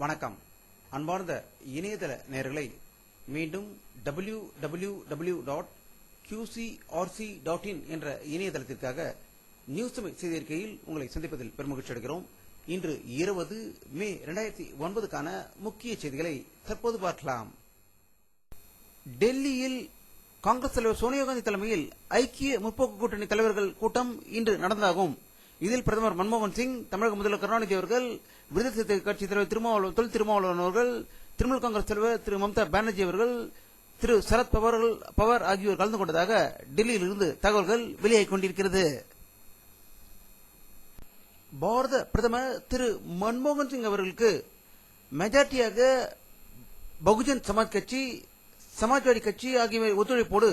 வணக்கம். அன்பார்ந்த இணையதள நேயர்களை மீண்டும் www.qcrc.in என்ற இணையதளத்திற்காக நியூஸ் செய்தியிருக்கையில் உங்களை சந்திப்பதில் பெருமகிழ்ச்சி அடைகிறோம். இன்று 20 மே 2009க்கான முக்கிய செய்திகளை தற்போது பார்க்கலாம். டெல்லியில் காங்கிரஸ் தலைவர் சோனியா காந்தி தலைமையில் ஐக்கிய முற்போக்கு கூட்டணி தலைவர்கள் கூட்டம் இன்று நடந்ததாகும். இதில் பிரதமர் மன்மோகன் சிங், தமிழக முதல்வர் கருணாநிதி அவர்கள், விடுதலை சிறுத்தை கட்சி தலைவர் தொல் திருமாவளவன் அவர்கள், திரிணாமுல் காங்கிரஸ் தலைவர் திரு மம்தா பானர்ஜி அவர்கள், திரு சரத் பவார் ஆகியோர் கலந்து கொண்டதாக டெல்லியில் இருந்து தகவல்கள் வெளியாகிக் கொண்டிருக்கிறது. பாரத பிரதமர் திரு மன்மோகன் சிங் அவர்களுக்கு மெஜாரிட்டியாக பகுஜன் சமாஜ் கட்சி, சமாஜ்வாடி கட்சி ஆகியவை ஒத்துழைப்போடு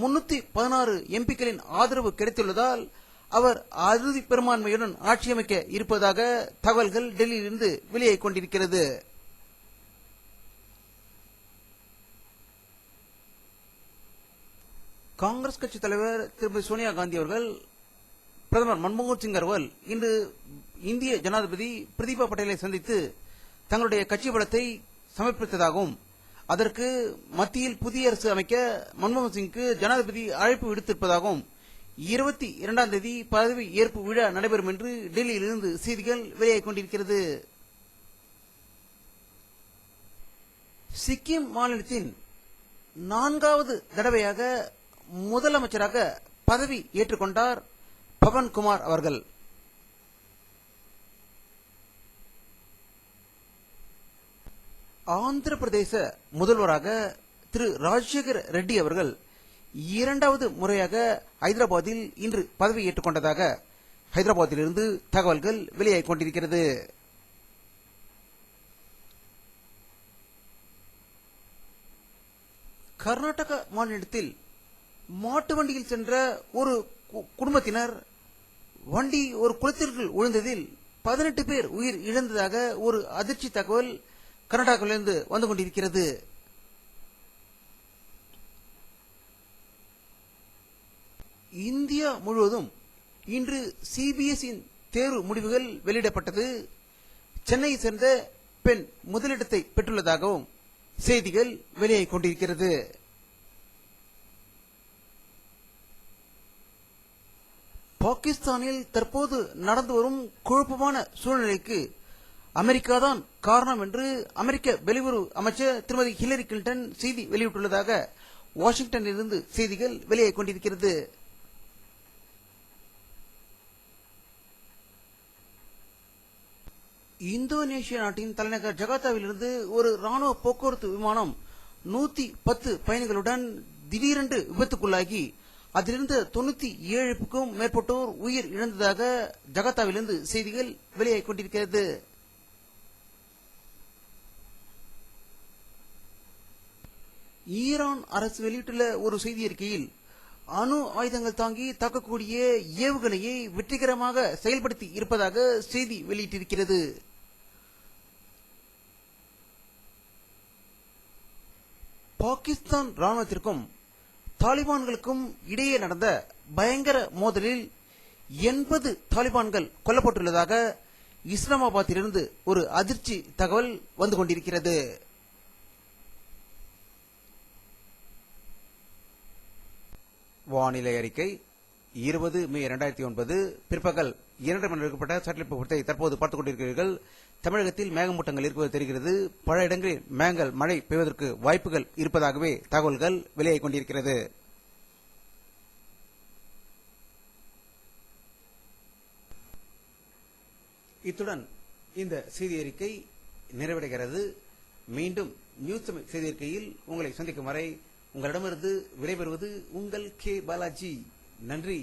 316 எம்பிக்களின் ஆதரவு கிடைத்துள்ளதால் அவர் அறுதி பெரும்பான்மையுடன் ஆட்சி அமைக்க இருப்பதாக தகவல்கள் டெல்லியிலிருந்து வெளியாகிக் கொண்டிருக்கிறது. காங்கிரஸ் கட்சி தலைவர் திருமதி சோனியா காந்தி அவர்கள் பிரதமர் மன்மோகன் சிங் அவர்கள் இன்று இந்திய ஜனாதிபதி பிரதீபா பட்டேலை சந்தித்து தங்களுடைய கட்சி பலத்தை சமர்ப்பித்ததாகவும், அதற்கு மத்தியில் புதிய அரசு அமைக்க மன்மோகன் சிங்க்கு ஜனாதிபதி அழைப்பு விடுத்திருப்பதாகவும் 22ஆம் தேதி பதவி ஏற்பு விழா நடைபெறும் என்று டெல்லியிலிருந்து செய்திகள் வெளியாகிக் கொண்டிருக்கிறது. சிக்கிம் மாநிலத்தின் 4வது தடவையாக முதலமைச்சராக பதவி ஏற்றுக்கொண்டார் பவன்குமார் அவர்கள். ஆந்திர பிரதேச முதல்வராக திரு ராஜசேகர் ரெட்டி அவர்கள் 2வது முறையாக ஹைதராபாத்தில் இன்று பதவி ஏற்றுக்கொண்டதாக ஹைதராபாத்திலிருந்து தகவல்கள் வெளியாகிக் கொண்டிருக்கிறது. கர்நாடக மாநிலத்தில் மாட்டு வண்டியில் சென்ற ஒரு குடும்பத்தினர் வண்டி ஒரு குளத்திற்குள் விழுந்ததில் 18 பேர் உயிர் இழந்ததாக ஒரு அதிர்ச்சி தகவல் கர்நாடகாவிலிருந்து வந்து கொண்டிருக்கிறது. இந்தியா முழுவதும் இன்று சிபிஎஸ்இ தேர்வு முடிவுகள் வெளியிடப்பட்டது. சென்னையை சேர்ந்த பெண் முதலிடத்தை பெற்றுள்ளதாகவும் செய்திகள் வெளியாகிக் கொண்டிருக்கிறது. பாகிஸ்தானில் தற்போது நடந்து வரும் குழப்பமான சூழ்நிலைக்கு அமெரிக்காதான் காரணம் என்று அமெரிக்க வெளியுறவு அமைச்சர் திருமதி ஹிலரி கிளின்டன் செய்தி வெளியிட்டுள்ளதாக வாஷிங்டனில் இருந்து செய்திகள் வெளியாகிக் கொண்டிருக்கிறது. இந்தோனேஷியா நாட்டின் தலைநகர் ஜகார்த்தாவிலிருந்து ஒரு ராணுவ போக்குவரத்து விமானம் 110 பயணிகளுடன் திடீரென்று விபத்துக்குள்ளாகி அதிலிருந்து 97க்கும் மேற்பட்டோர் உயிர் இழந்ததாக ஜகார்த்தாவிலிருந்து செய்திகள் வெளியாகிக் கொண்டிருக்கிறது. ஈரான் அரசு வெளியிட்டுள்ள ஒரு செய்தி அறிக்கையில் அணு ஆயுதங்கள் தாங்கி தாக்கக்கூடிய ஏவுகணையை வெற்றிகரமாக செயல்படுத்தி இருப்பதாக செய்தி வெளியிட்டிருக்கிறது. பாகிஸ்தான் ராணுவத்திற்கும் தாலிபான்களுக்கும் இடையே நடந்த பயங்கர மோதலில் 80 தாலிபான்கள் கொல்லப்பட்டுள்ளதாக இஸ்லாமாபாத்திலிருந்து ஒரு அதிர்ச்சி தகவல் வந்து கொண்டிருக்கிறது. வானிலை அறிக்கை 20 மே 2009 பிற்பகல் 2 மணி எடுக்கப்பட்ட சேட்டலைட் புகைப்படத்தை தற்போது பார்த்துக் கொண்டிருக்கிறீர்கள். தமிழகத்தில் மேகமூட்டங்கள் இருப்பது தெரிகிறது. பல இடங்களில் மழை பெய்வதற்கு வாய்ப்புகள் இருப்பதாகவே தகவல்கள் வெளியாகிக் கொண்டிருக்கிறது. இத்துடன் இந்த செய்தி அறிக்கை நிறைவடைகிறது. மீண்டும் நியூஸ் செய்தி அறிக்கையில் உங்களை சந்திக்கும் வரை உங்களிடமிருந்து விடைபெறுவது உங்கள் கே பாலாஜி. நன்றி.